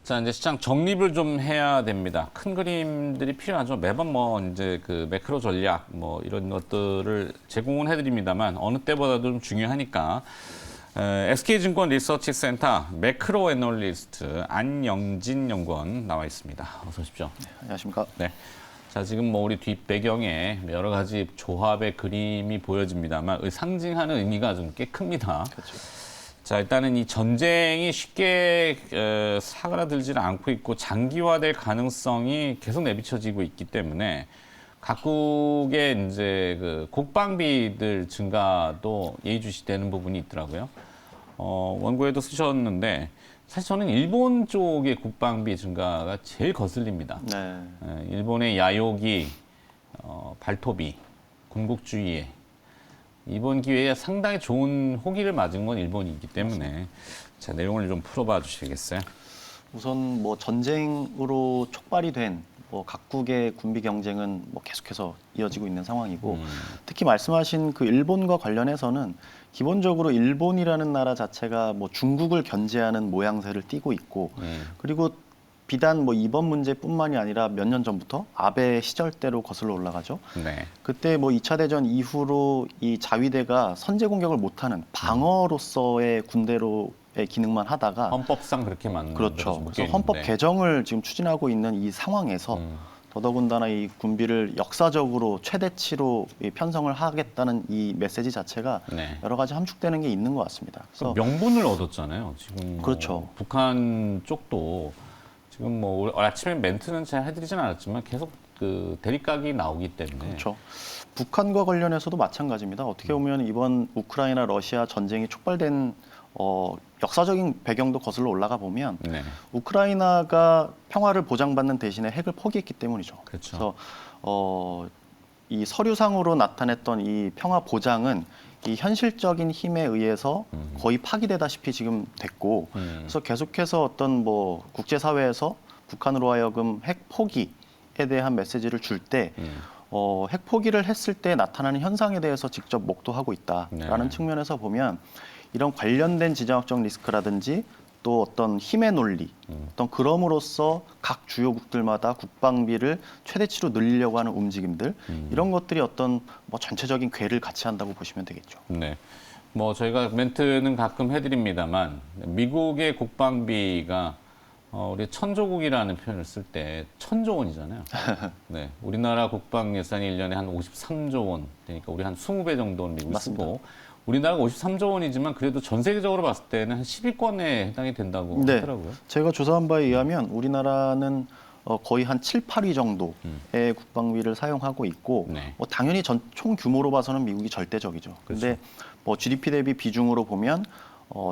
자, 이제 시장 정립을 좀 해야 됩니다. 큰 그림들이 필요하죠. 매번 뭐 이제 그 매크로 전략 뭐 이런 것들을 제공은 해드립니다만 어느 때보다도 좀 중요하니까 SK증권 리서치센터 매크로 애널리스트 안영진 연구원 나와 있습니다. 어서 오십시오. 네, 안녕하십니까? 네. 자, 지금 뭐 우리 뒷 배경에 여러 가지 조합의 그림이 보여집니다만 상징하는 의미가 좀 꽤 큽니다. 그렇죠. 자, 일단은 이 전쟁이 쉽게 사그라들지는 않고 있고 장기화될 가능성이 계속 내비쳐지고 있기 때문에 각국의 이제 그 국방비들 증가도 예의주시되는 부분이 있더라고요. 원고에도 쓰셨는데 사실 저는 일본 쪽의 국방비 증가가 제일 거슬립니다. 네. 일본의 야요기, 발토비, 군국주의에 이번 기회에 상당히 좋은 호기를 맞은 건 일본이기 때문에 자, 내용을 좀 풀어봐 주시겠어요? 우선 뭐 전쟁으로 촉발이 된 뭐 각국의 군비 경쟁은 뭐 계속해서 이어지고 있는 상황이고 특히 말씀하신 그 일본과 관련해서는 기본적으로 일본이라는 나라 자체가 뭐 중국을 견제하는 모양새를 띠고 있고 그리고 비단 뭐 이번 문제뿐만이 아니라 몇 년 전부터 아베 시절 때로 거슬러 올라가죠. 네. 그때 뭐 2차 대전 이후로 이 자위대가 선제 공격을 못하는 방어로서의 군대로의 기능만 하다가 헌법상 그렇게 맞는 그렇죠. 거죠. 그래서 헌법 개정을 지금 추진하고 있는 이 상황에서 더더군다나 이 군비를 역사적으로 최대치로 편성을 하겠다는 이 메시지 자체가 네. 여러 가지 함축되는 게 있는 것 같습니다. 그래서 명분을 얻었잖아요. 지금 뭐 그렇죠. 북한 쪽도 지금 뭐 아침에 멘트는 잘 해드리진 않았지만 계속 그 대립각이 나오기 때문에 그렇죠. 북한과 관련해서도 마찬가지입니다. 어떻게 보면 이번 우크라이나 러시아 전쟁이 촉발된 역사적인 배경도 거슬러 올라가 보면 네. 우크라이나가 평화를 보장받는 대신에 핵을 포기했기 때문이죠. 그렇죠. 그래서 이 서류상으로 나타냈던 이 평화 보장은 이 현실적인 힘에 의해서 거의 파기되다시피 지금 됐고 그래서 계속해서 어떤 뭐 국제사회에서 북한으로 하여금 핵 포기에 대한 메시지를 줄 때 핵 포기를 했을 때 나타나는 현상에 대해서 직접 목도하고 있다라는 네. 측면에서 보면 이런 관련된 지정학적 리스크라든지 또 어떤 힘의 논리, 어떤 그럼으로써 각 주요국들마다 국방비를 최대치로 늘리려고 하는 움직임들 이런 것들이 어떤 뭐 전체적인 궤를 같이 한다고 보시면 되겠죠. 네. 뭐 저희가 멘트는 가끔 해드립니다만 미국의 국방비가 우리 천조국이라는 표현을 쓸 때 천조 원이잖아요. 네. 우리나라 국방 예산이 1년에 한 53조 원 되니까 우리 한 20배 정도는 미국이 맞습니다. 쓰고 우리나라가 53조 원이지만 그래도 전 세계적으로 봤을 때는 한 10위권에 해당이 된다고 네. 하더라고요. 제가 조사한 바에 의하면 우리나라는 거의 한 7, 8위 정도의 국방비를 사용하고 있고 네. 뭐 당연히 총 규모로 봐서는 미국이 절대적이죠. 그런데 뭐 GDP 대비 비중으로 보면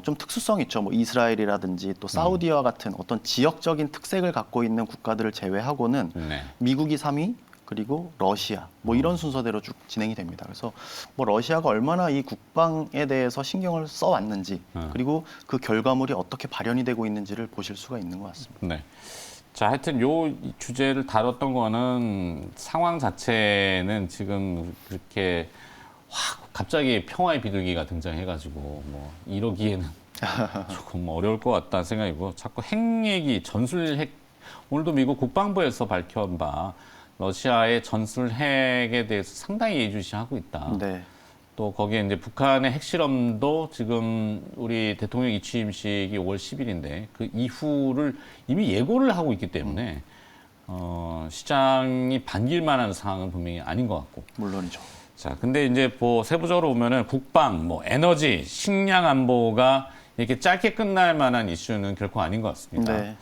좀 특수성 있죠. 뭐 이스라엘이라든지 또 사우디와 같은 어떤 지역적인 특색을 갖고 있는 국가들을 제외하고는 네. 미국이 3위 그리고 러시아 뭐 이런 순서대로 쭉 진행이 됩니다. 그래서 뭐 러시아가 얼마나 이 국방에 대해서 신경을 써왔는지 그리고 그 결과물이 어떻게 발현이 되고 있는지를 보실 수가 있는 것 같습니다. 네. 자, 하여튼 요 주제를 다뤘던 거는 상황 자체는 지금 그렇게 확 갑자기 평화의 비둘기가 등장해가지고 뭐 이러기에는 조금 어려울 것 같다는 생각이고 자꾸 핵 얘기, 전술 핵 오늘도 미국 국방부에서 밝혀온 바 러시아의 전술 핵에 대해서 상당히 예의주시하고 있다. 네. 또 거기에 이제 북한의 핵실험도 지금 우리 대통령 취임식이 5월 10일인데 그 이후를 이미 예고를 하고 있기 때문에 시장이 반길 만한 상황은 분명히 아닌 것 같고. 물론이죠. 자, 근데 이제 뭐 세부적으로 보면은 국방, 뭐 에너지, 식량 안보가 이렇게 짧게 끝날 만한 이슈는 결코 아닌 것 같습니다. 네.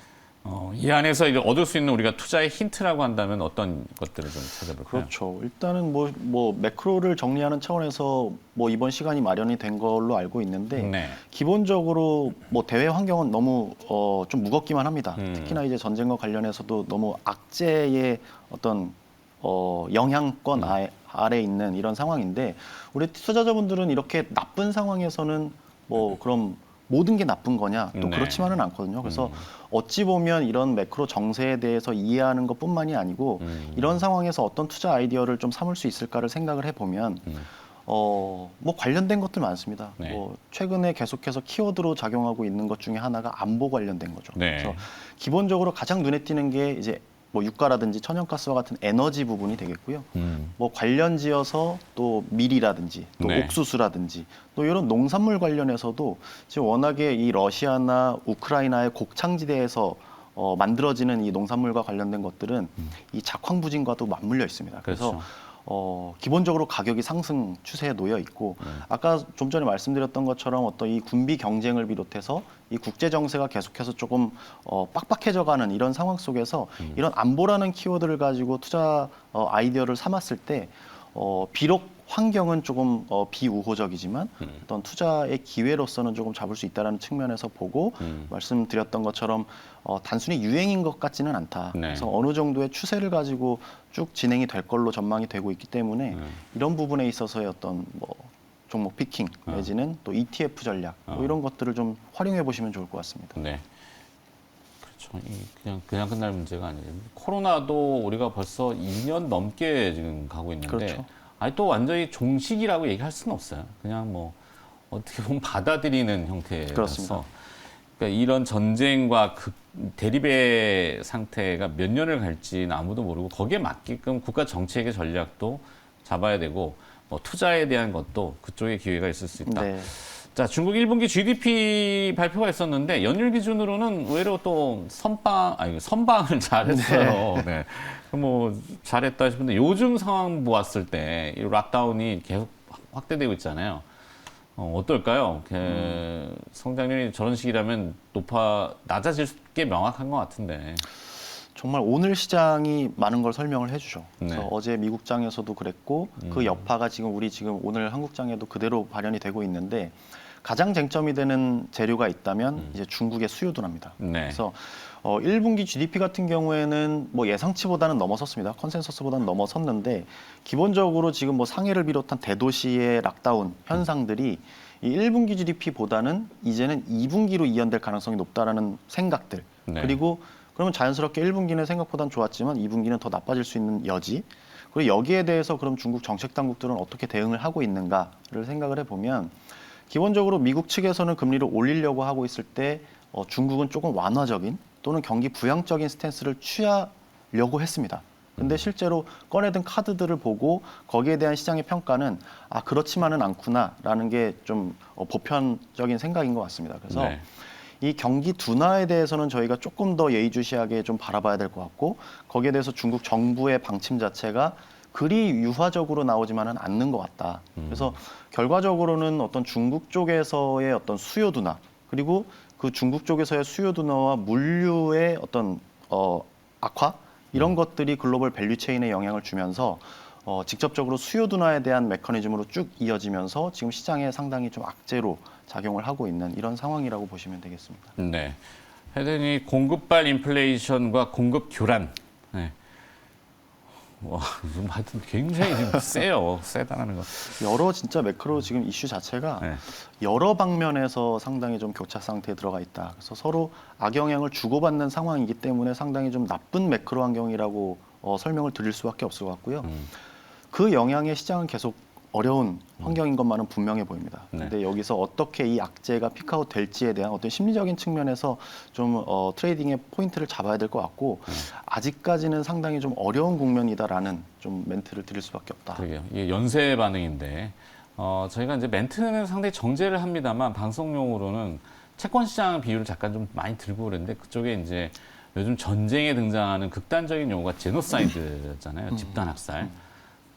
이 안에서 이제 얻을 수 있는 우리가 투자의 힌트라고 한다면 어떤 것들을 좀 찾아볼까요? 그렇죠. 일단은 뭐 매크로를 정리하는 차원에서 뭐 이번 시간이 마련이 된 걸로 알고 있는데 네. 기본적으로 뭐 대외 환경은 너무 좀 무겁기만 합니다. 특히나 이제 전쟁과 관련해서도 너무 악재의 어떤 영향권 아래 있는 이런 상황인데 우리 투자자분들은 이렇게 나쁜 상황에서는 뭐 그럼 모든 게 나쁜 거냐? 또 네. 그렇지만은 않거든요. 그래서 어찌 보면 이런 매크로 정세에 대해서 이해하는 것뿐만이 아니고 이런 상황에서 어떤 투자 아이디어를 좀 삼을 수 있을까를 생각을 해보면 뭐 관련된 것들 많습니다. 네. 뭐 최근에 계속해서 키워드로 작용하고 있는 것 중에 하나가 안보 관련된 거죠. 네. 그래서 기본적으로 가장 눈에 띄는 게 이제 뭐 유가라든지 천연가스와 같은 에너지 부분이 되겠고요. 뭐 관련지어서 또 밀이라든지 또 네. 옥수수라든지 또 이런 농산물 관련해서도 지금 워낙에 이 러시아나 우크라이나의 곡창지대에서 만들어지는 이 농산물과 관련된 것들은 이 작황 부진과도 맞물려 있습니다. 그래서 그렇죠. 기본적으로 가격이 상승 추세에 놓여 있고 아까 좀 전에 말씀드렸던 것처럼 어떤 이 군비 경쟁을 비롯해서 이 국제 정세가 계속해서 조금 빡빡해져가는 이런 상황 속에서 이런 안보라는 키워드를 가지고 투자 아이디어를 삼았을 때 비록 환경은 조금 비우호적이지만 어떤 투자의 기회로서는 조금 잡을 수 있다는 측면에서 보고 말씀드렸던 것처럼 단순히 유행인 것 같지는 않다. 네. 그래서 어느 정도의 추세를 가지고 쭉 진행이 될 걸로 전망이 되고 있기 때문에 이런 부분에 있어서의 어떤 뭐 종목 피킹 내지는 또 ETF 전략 뭐 이런 것들을 좀 활용해 보시면 좋을 것 같습니다. 네. 그렇죠. 그냥 끝날 문제가 아니에요. 코로나도 우리가 벌써 2년 넘게 지금 가고 있는데 그렇죠. 아니 또 완전히 종식이라고 얘기할 수는 없어요. 그냥 뭐 어떻게 보면 받아들이는 형태라서 그렇습니다. 그러니까 이런 전쟁과 대립의 상태가 몇 년을 갈지는 아무도 모르고 거기에 맞게끔 국가 정책의 전략도 잡아야 되고 뭐 투자에 대한 것도 그쪽에 기회가 있을 수 있다. 네. 자, 중국 1분기 GDP 발표가 있었는데 연율 기준으로는 의외로 또 선방을 잘했어요. 네. 뭐 잘했다 싶은데 요즘 상황 보았을 때 이 락다운이 계속 확대되고 있잖아요. 어떨까요? 성장률이 저런 식이라면 낮아질 게 명확한 것 같은데. 정말 오늘 시장이 많은 걸 설명을 해주죠. 그래서 네. 어제 미국장에서도 그랬고 그 여파가 지금 오늘 한국장에도 그대로 발현이 되고 있는데 가장 쟁점이 되는 재료가 있다면 이제 중국의 수요도납니다. 네. 그래서 1분기 GDP 같은 경우에는 뭐 예상치보다는 넘어섰습니다. 컨센서스보다는 넘어섰는데 기본적으로 지금 뭐 상해를 비롯한 대도시의 락다운 현상들이 이 1분기 GDP보다는 이제는 2분기로 이연될 가능성이 높다라는 생각들 네. 그리고 그러면 자연스럽게 1분기는 생각보다는 좋았지만 2분기는 더 나빠질 수 있는 여지. 그리고 여기에 대해서 그럼 중국 정책 당국들은 어떻게 대응을 하고 있는가를 생각을 해보면 기본적으로 미국 측에서는 금리를 올리려고 하고 있을 때 중국은 조금 완화적인 또는 경기 부양적인 스탠스를 취하려고 했습니다. 근데 실제로 꺼내든 카드들을 보고 거기에 대한 시장의 평가는 그렇지만은 않구나라는 게 좀 보편적인 생각인 것 같습니다. 그래서 네. 이 경기 둔화에 대해서는 저희가 조금 더 예의주시하게 좀 바라봐야 될 것 같고 거기에 대해서 중국 정부의 방침 자체가 그리 유화적으로 나오지만은 않는 것 같다. 그래서 결과적으로는 어떤 중국 쪽에서의 어떤 수요 둔화 그리고 그 중국 쪽에서의 수요 둔화와 물류의 어떤 악화 이런 것들이 글로벌 밸류 체인에 영향을 주면서 직접적으로 수요 둔화에 대한 메커니즘으로 쭉 이어지면서 지금 시장에 상당히 좀 악재로 작용을 하고 있는 이런 상황이라고 보시면 되겠습니다. 네. 하여튼 공급발 인플레이션과 공급 교란. 네. 와, 좀 하여튼 굉장히 지금 세요. 세다는 거. 여러 진짜 매크로 지금 이슈 자체가 네. 여러 방면에서 상당히 좀 교차 상태에 들어가 있다. 그래서 서로 악영향을 주고받는 상황이기 때문에 상당히 좀 나쁜 매크로 환경이라고 설명을 드릴 수밖에 없을 것 같고요. 그 영향의 시장은 계속 어려운 환경인 것만은 분명해 보입니다. 그런데 여기서 어떻게 이 악재가 피크아웃 될지에 대한 어떤 심리적인 측면에서 좀 트레이딩의 포인트를 잡아야 될 것 같고 아직까지는 상당히 좀 어려운 국면이다라는 좀 멘트를 드릴 수밖에 없다. 그러게요. 이게 연쇄 반응인데 저희가 이제 멘트는 상당히 정제를 합니다만 방송용으로는 채권 시장 비율을 잠깐 좀 많이 들고 그랬는데 그쪽에 이제 요즘 전쟁에 등장하는 극단적인 용어가 제노사이드잖아요. 집단 학살.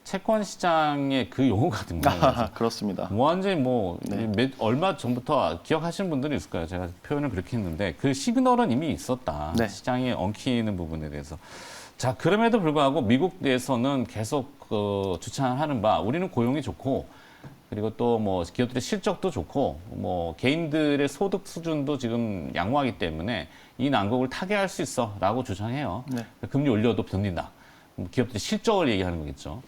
채권 시장의 그 용어거든요. 그렇습니다. 완전히 뭐 네. 얼마 전부터 기억하시는 분들이 있을 거예요. 제가 표현을 그렇게 했는데 그 시그널은 이미 있었다. 네. 시장이 엉키는 부분에 대해서. 자, 그럼에도 불구하고 미국 내에서는 계속 주창하는 바 우리는 고용이 좋고 그리고 또 뭐 기업들의 실적도 좋고 뭐 개인들의 소득 수준도 지금 양호하기 때문에 이 난국을 타개할 수 있어라고 주장해요. 네. 금리 올려도 견딘다. 기업들의 실적을 얘기하는 거겠죠.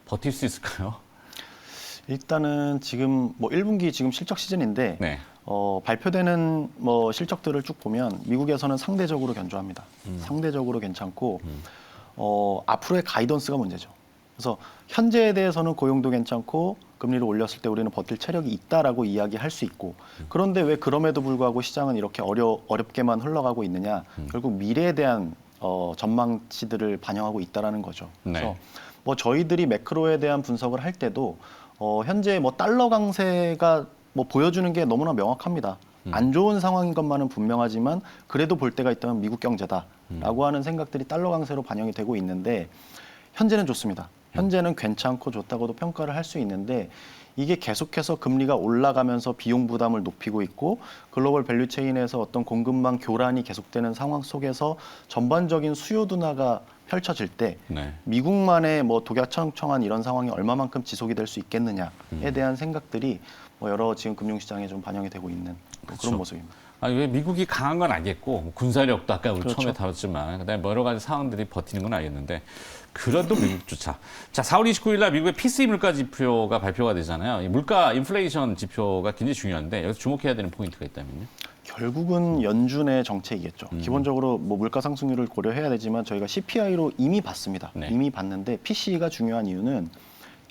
버틸 수 있을까요? 일단은 지금 뭐 1분기 지금 실적 시즌인데 네. 발표되는 뭐 실적들을 쭉 보면 미국에서는 상대적으로 견조합니다. 상대적으로 괜찮고 앞으로의 가이던스가 문제죠. 그래서 현재에 대해서는 고용도 괜찮고 금리를 올렸을 때 우리는 버틸 체력이 있다라고 이야기할 수 있고 그런데 왜 그럼에도 불구하고 시장은 이렇게 어렵게만 흘러가고 있느냐 결국 미래에 대한 전망치들을 반영하고 있다라는 거죠. 그래서 네. 뭐 저희들이 매크로에 대한 분석을 할 때도 현재 뭐 달러 강세가 뭐 보여주는 게 너무나 명확합니다. 안 좋은 상황인 것만은 분명하지만 그래도 볼 때가 있다면 미국 경제다라고 하는 생각들이 달러 강세로 반영이 되고 있는데 현재는 좋습니다. 현재는 괜찮고 좋다고도 평가를 할 수 있는데 이게 계속해서 금리가 올라가면서 비용 부담을 높이고 있고 글로벌 밸류 체인에서 어떤 공급망 교란이 계속되는 상황 속에서 전반적인 수요 둔화가 펼쳐질 때 네. 미국만의 뭐 독야청청한 이런 상황이 얼마만큼 지속이 될 수 있겠느냐에 대한 생각들이 뭐 여러 지금 금융시장에 좀 반영이 되고 있는 그렇죠. 그런 모습입니다. 아니, 왜 미국이 강한 건 알겠고 뭐 군사력도 아까 우리 그렇죠. 처음에 다뤘지만 그다음에 여러 가지 상황들이 버티는 건 알겠는데 그래도 미국조차 자 4월 29일 날 미국의 PCE 물가 지표가 발표가 되잖아요. 이 물가 인플레이션 지표가 굉장히 중요한데 여기서 주목해야 되는 포인트가 있다면요. 결국은 연준의 정책이겠죠. 기본적으로 뭐 물가 상승률을 고려해야 되지만 저희가 CPI로 이미 봤습니다. 네. 이미 봤는데 PCE가 중요한 이유는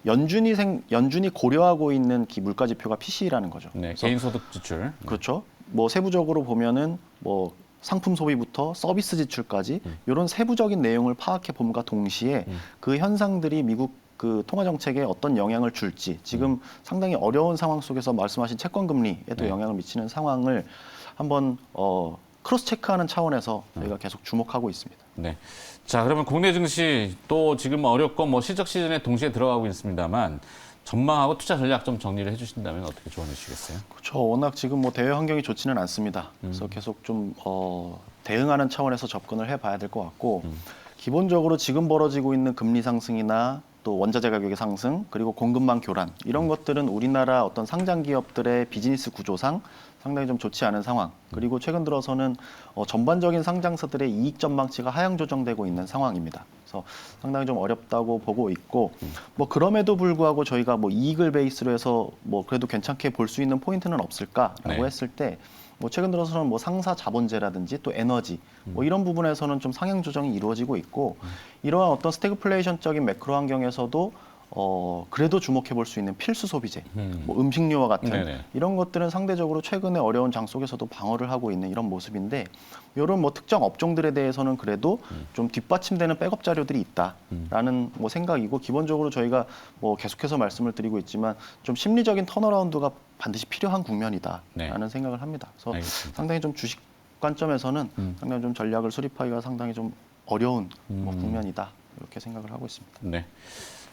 연준이 고려하고 있는 물가 지표가 PCE라는 거죠. 네, 그래서 개인 소득 지출. 그렇죠. 뭐 세부적으로 보면은 뭐 상품 소비부터 서비스 지출까지 이런 세부적인 내용을 파악해 봄과 동시에 그 현상들이 미국 그 통화 정책에 어떤 영향을 줄지 지금 상당히 어려운 상황 속에서 말씀하신 채권 금리에도 네. 영향을 미치는 상황을 한번 크로스 체크하는 차원에서 저희가 계속 주목하고 있습니다. 네. 자, 그러면 국내 증시 또 지금 어렵고 뭐 실적 시즌에 동시에 들어가고 있습니다만 전망하고 투자 전략 좀 정리를 해주신다면 어떻게 조언해 주시겠어요? 그렇죠. 워낙 지금 뭐 대외 환경이 좋지는 않습니다. 그래서 계속 좀 대응하는 차원에서 접근을 해봐야 될 것 같고 기본적으로 지금 벌어지고 있는 금리 상승이나 또 원자재 가격의 상승 그리고 공급망 교란 이런 것들은 우리나라 어떤 상장 기업들의 비즈니스 구조상 상당히 좀 좋지 않은 상황 그리고 최근 들어서는 전반적인 상장사들의 이익 전망치가 하향 조정되고 있는 상황입니다. 그래서 상당히 좀 어렵다고 보고 있고 뭐 그럼에도 불구하고 저희가 뭐 이익을 베이스로 해서 뭐 그래도 괜찮게 볼 수 있는 포인트는 없을까라고 네. 했을 때 뭐 최근 들어서는 뭐 상사 자본재라든지 또 에너지 뭐 이런 부분에서는 좀 상향 조정이 이루어지고 있고 이러한 어떤 스태그플레이션적인 매크로 환경에서도 그래도 주목해 볼 수 있는 필수 소비재, 뭐 음식료와 같은 네네. 이런 것들은 상대적으로 최근에 어려운 장 속에서도 방어를 하고 있는 이런 모습인데 이런 뭐 특정 업종들에 대해서는 그래도 좀 뒷받침되는 백업 자료들이 있다라는 뭐 생각이고 기본적으로 저희가 뭐 계속해서 말씀을 드리고 있지만 좀 심리적인 턴어라운드가 반드시 필요한 국면이다라는 네. 생각을 합니다. 그래서 알겠습니다. 상당히 좀 주식 관점에서는 상당히 좀 전략을 수립하기가 상당히 좀 어려운 뭐 국면이다 이렇게 생각을 하고 있습니다. 네.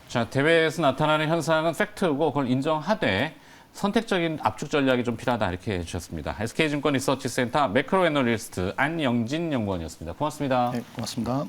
자, 대외에서 나타나는 현상은 팩트고 그걸 인정하되 선택적인 압축 전략이 좀 필요하다 이렇게 해주셨습니다. SK증권 리서치센터 매크로 애널리스트 안영진 연구원이었습니다. 고맙습니다. 네, 고맙습니다.